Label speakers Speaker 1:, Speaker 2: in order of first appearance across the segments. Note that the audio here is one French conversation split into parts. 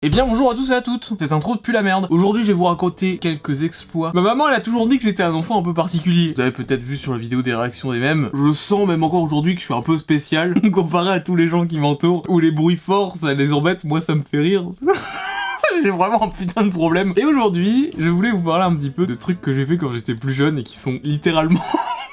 Speaker 1: Eh bien bonjour à tous et à toutes, cette intro pue la merde. Aujourd'hui je vais vous raconter quelques exploits. Ma maman elle a toujours dit que j'étais un enfant un peu particulier. Vous avez peut-être vu sur la vidéo des réactions des mèmes. Je sens même encore aujourd'hui que je suis un peu spécial comparé à tous les gens qui m'entourent. Où les bruits forts ça les embête, moi ça me fait rire. J'ai vraiment un putain de problème. Et aujourd'hui je voulais vous parler un petit peu de trucs que j'ai fait quand j'étais plus jeune et qui sont littéralement...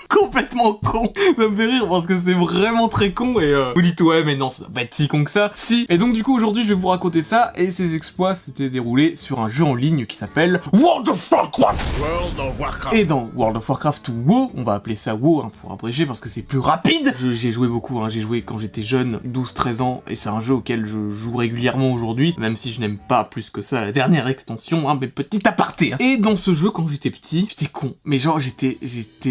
Speaker 1: complètement con. Ça me fait rire parce que c'est vraiment très con et vous dites ouais mais non ça doit pas être si con que ça. Si. Et donc du coup aujourd'hui je vais vous raconter ça et ces exploits s'étaient déroulés sur un jeu en ligne qui s'appelle World of Warcraft. Et dans World of Warcraft ou WoW, on va appeler ça WoW hein, pour abréger parce que c'est plus rapide. J'ai joué beaucoup, hein, j'ai joué quand j'étais jeune, 12-13 ans et c'est un jeu auquel je joue régulièrement aujourd'hui, même si je n'aime pas plus que ça la dernière extension, hein, mais petit aparté. Hein. Et dans ce jeu quand j'étais petit, j'étais con. Mais genre j'étais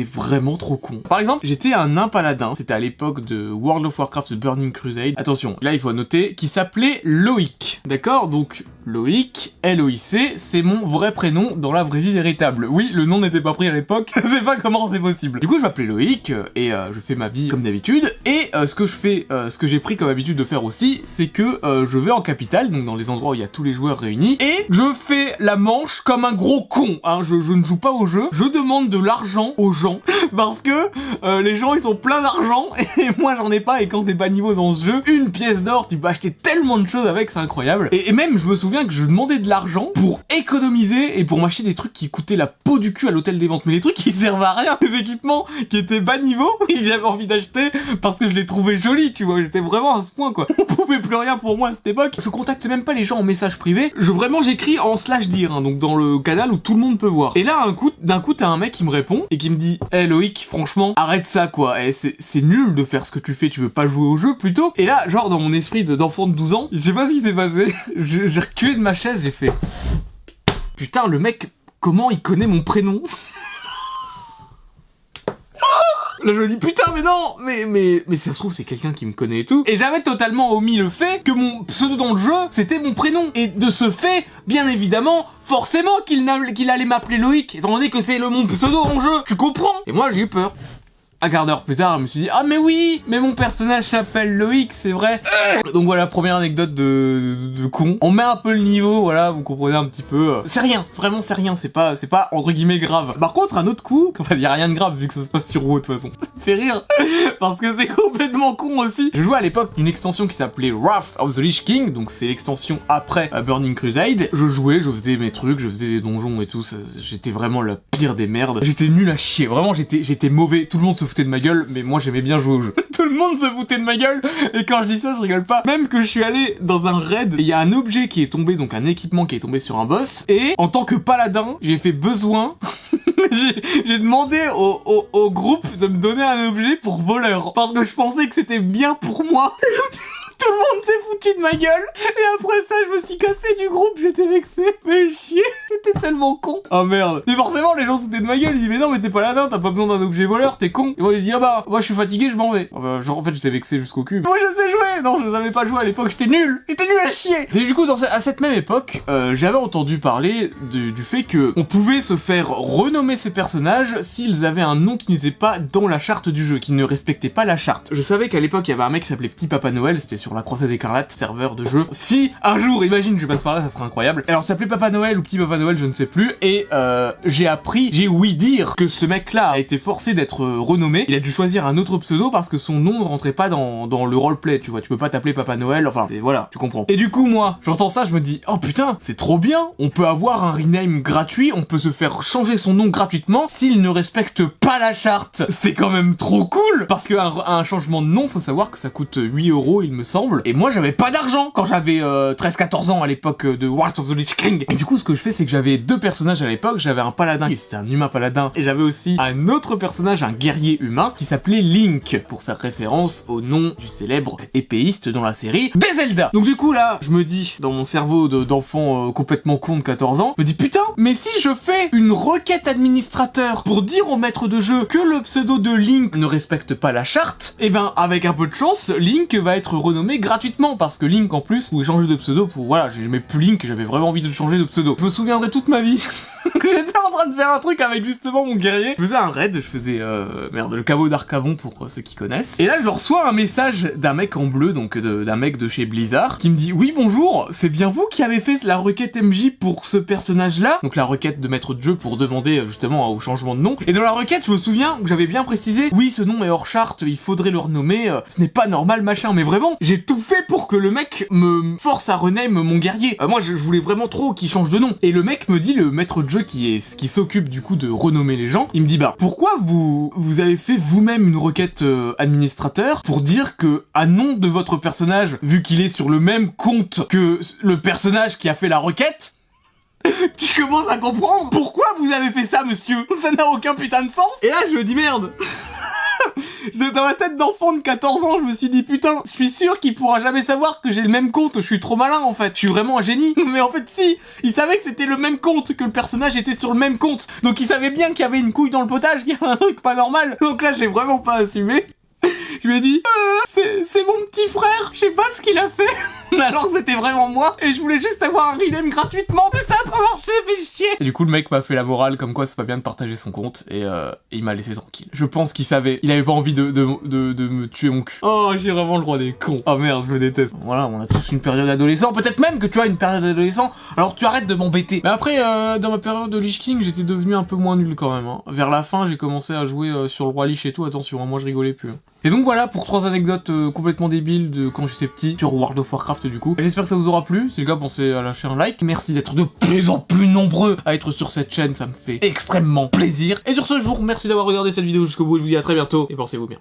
Speaker 1: vraiment trop con. Par exemple, j'étais un nain paladin, c'était à l'époque de World of Warcraft The Burning Crusade. Attention, là il faut noter, qui s'appelait Loïc. D'accord? Donc Loïc, L-O-I-C, c'est mon vrai prénom dans la vraie vie véritable. Oui, le nom n'était pas pris à l'époque, je sais pas comment c'est possible. Du coup, je m'appelais Loïc et je fais ma vie comme d'habitude. Et ce que j'ai pris comme habitude de faire aussi, c'est que je vais en capitale, donc dans les endroits où il y a tous les joueurs réunis, et je fais la manche comme un gros con. Hein, je ne joue pas au jeu, je demande de l'argent aux gens parce que les gens ils ont plein d'argent et moi j'en ai pas. Et quand t'es bas niveau dans ce jeu, une pièce d'or, tu peux acheter tellement de choses avec, c'est incroyable. Et même je me souviens que je demandais de l'argent pour économiser et pour m'acheter des trucs qui coûtaient la peau du cul à l'hôtel des ventes, mais des trucs qui servent à rien, des équipements qui étaient bas niveau et que j'avais envie d'acheter parce que je les trouvais jolis, tu vois, j'étais vraiment à ce point quoi. On pouvait plus rien pour moi à cette époque. Je contacte même pas les gens en message privé, j'écris en /dire, hein, donc dans le canal où tout le monde peut voir. Et là d'un coup t'as un mec qui me répond et qui me dit hey, Loïc, franchement arrête ça quoi, c'est nul de faire ce que tu fais, tu veux pas jouer au jeu plutôt. Et là genre dans mon esprit d'enfant de 12 ans, je sais pas ce qui s'est passé, j'ai reculé de ma chaise, j'ai fait putain le mec comment il connaît mon prénom. Là je me dis putain mais non, mais ça se trouve c'est quelqu'un qui me connaît et tout. Et j'avais totalement omis le fait que mon pseudo dans le jeu c'était mon prénom. Et de ce fait, bien évidemment, forcément qu'il allait m'appeler Loïc, étant donné que c'est mon pseudo en jeu. Tu comprends? Et moi j'ai eu peur. Un quart d'heure plus tard, je me suis dit ah mais oui, mais mon personnage s'appelle Loïc, c'est vrai. Donc voilà, première anecdote de con. On met un peu le niveau, voilà, vous comprenez un petit peu. C'est rien, vraiment c'est rien, c'est pas entre guillemets grave. Par contre, un autre coup, enfin il y a rien de grave vu que ça se passe sur WoW de toute façon. Ça me fait rire parce que c'est complètement con aussi. Je jouais à l'époque une extension qui s'appelait Wrath of the Lich King, donc c'est l'extension après Burning Crusade. Je jouais, je faisais mes trucs, je faisais des donjons et tout. J'étais vraiment la pire des merdes. J'étais nul à chier, vraiment j'étais mauvais. Tout le monde se foutait de ma gueule, mais moi j'aimais bien jouer au jeu. Tout le monde se foutait de ma gueule, et quand je dis ça, je rigole pas. Même que je suis allé dans un raid, et il y a un objet qui est tombé, donc un équipement qui est tombé sur un boss, et en tant que paladin, j'ai fait besoin... j'ai demandé au groupe de me donner un objet pour voleur, parce que je pensais que c'était bien pour moi. Tout le monde s'est foutu de ma gueule. Et après ça, je me suis cassé du groupe, j'étais vexé. Mais chier, j'étais tellement con. Oh merde. Mais forcément, les gens se foutaient de ma gueule. Ils disaient, mais non, mais t'es paladin, t'as pas besoin d'un objet voleur, t'es con. Et moi, j'ai dit, ah bah, moi, je suis fatigué, je m'en vais. Genre, en fait, j'étais vexé jusqu'au cul. Moi, je sais jouer. Non, je savais pas jouer à l'époque, j'étais nul. J'étais nul à chier. Et du coup, à cette même époque, j'avais entendu parler du fait que on pouvait se faire renommer ses personnages s'ils avaient un nom qui n'était pas dans la charte du jeu, qui ne respectait pas la charte. Je savais qu'à l'époque, il y avait un mec qui s'appelait Petit Papa Noël, c'était sur la Croisade Écarlate, serveur de jeu. Si un jour, imagine, je passe par là, ça serait incroyable. Alors, ça s'appelait Papa Noël ou Petit Papa Noël, je ne sais plus. Et j'ai ouï dire que ce mec-là a été forcé d'être renommé. Il a dû choisir un autre pseudo parce que son nom ne rentrait pas dans le roleplay, tu vois. Tu peux pas t'appeler Papa Noël, enfin, voilà, tu comprends. Et du coup, moi, j'entends ça, je me dis, oh putain, c'est trop bien. On peut avoir un rename gratuit, on peut se faire changer son nom gratuitement s'il ne respecte pas la charte. C'est quand même trop cool. Parce qu'un changement de nom, faut savoir que ça coûte 8 €, il me semble. Et moi, j'avais pas d'argent quand j'avais 13-14 ans à l'époque de Wrath of the Lich King. Et du coup, ce que je fais, c'est que j'avais deux personnages à l'époque. J'avais un paladin, et c'était un humain paladin. Et j'avais aussi un autre personnage, un guerrier humain, qui s'appelait Link, pour faire référence au nom du célèbre épéiste dans la série des Zelda. Donc du coup, là, je me dis, dans mon cerveau d'enfant complètement con de 14 ans, je me dis, putain, mais si je fais une requête administrateur pour dire au maître de jeu que le pseudo de Link ne respecte pas la charte, et ben, avec un peu de chance, Link va être renommé gratuitement, parce que Link, en plus, pouvait changer de pseudo pour, voilà, j'aimais plus Link, j'avais vraiment envie de changer de pseudo. Je me souviendrai toute ma vie que j'étais en train de faire un truc avec justement mon guerrier. Je faisais un raid, je faisais le caveau d'Arcavon pour ceux qui connaissent. Et là je reçois un message d'un mec en bleu, donc d'un mec de chez Blizzard, qui me dit oui bonjour, c'est bien vous qui avez fait la requête MJ pour ce personnage là, donc la requête de maître de jeu pour demander justement au changement de nom. Et dans la requête je me souviens que j'avais bien précisé oui ce nom est hors charte, il faudrait le renommer, ce n'est pas normal machin, mais vraiment j'ai tout fait pour que le mec me force à rename mon guerrier. Moi je voulais vraiment trop qu'il change de nom. Et le mec me dit, le maître de jeu qui s'occupe du coup de renommer les gens, il me dit bah pourquoi vous avez fait vous-même une requête administrateur pour dire que à nom de votre personnage, vu qu'il est sur le même compte que le personnage qui a fait la requête, je commence à comprendre pourquoi vous avez fait ça monsieur. Ça n'a aucun putain de sens. Et là je me dis merde. Dans ma tête d'enfant de 14 ans, je me suis dit putain, je suis sûr qu'il pourra jamais savoir que j'ai le même compte, je suis trop malin en fait, je suis vraiment un génie. Mais en fait si, il savait que c'était le même compte, que le personnage était sur le même compte, donc il savait bien qu'il y avait une couille dans le potage, qu'il y avait un truc pas normal, donc là j'ai vraiment pas assumé. Je lui ai dit c'est mon petit frère, je sais pas ce qu'il a fait. Alors c'était vraiment moi, et je voulais juste avoir un rename gratuitement, mais ça a pas marché, fait chier. Et du coup le mec m'a fait la morale comme quoi c'est pas bien de partager son compte, et il m'a laissé tranquille. Je pense qu'il savait, il avait pas envie de me tuer mon cul. Oh j'ai vraiment le roi des cons. Oh merde, je me déteste. Voilà, on a tous une période adolescent, peut-être même que tu as une période adolescent, alors tu arrêtes de m'embêter. Mais après dans ma période de Lich King, j'étais devenu un peu moins nul quand même. Vers la fin j'ai commencé à jouer sur le roi Lich et tout, attention, moi je rigolais plus. Et donc voilà pour 3 anecdotes complètement débiles de quand j'étais petit sur World of Warcraft du coup. J'espère que ça vous aura plu, si c'est le cas pensez à lâcher un like. Merci d'être de plus en plus nombreux à être sur cette chaîne, ça me fait extrêmement plaisir. Et sur ce, je vous remercie d'avoir regardé cette vidéo jusqu'au bout, je vous dis à très bientôt et portez-vous bien.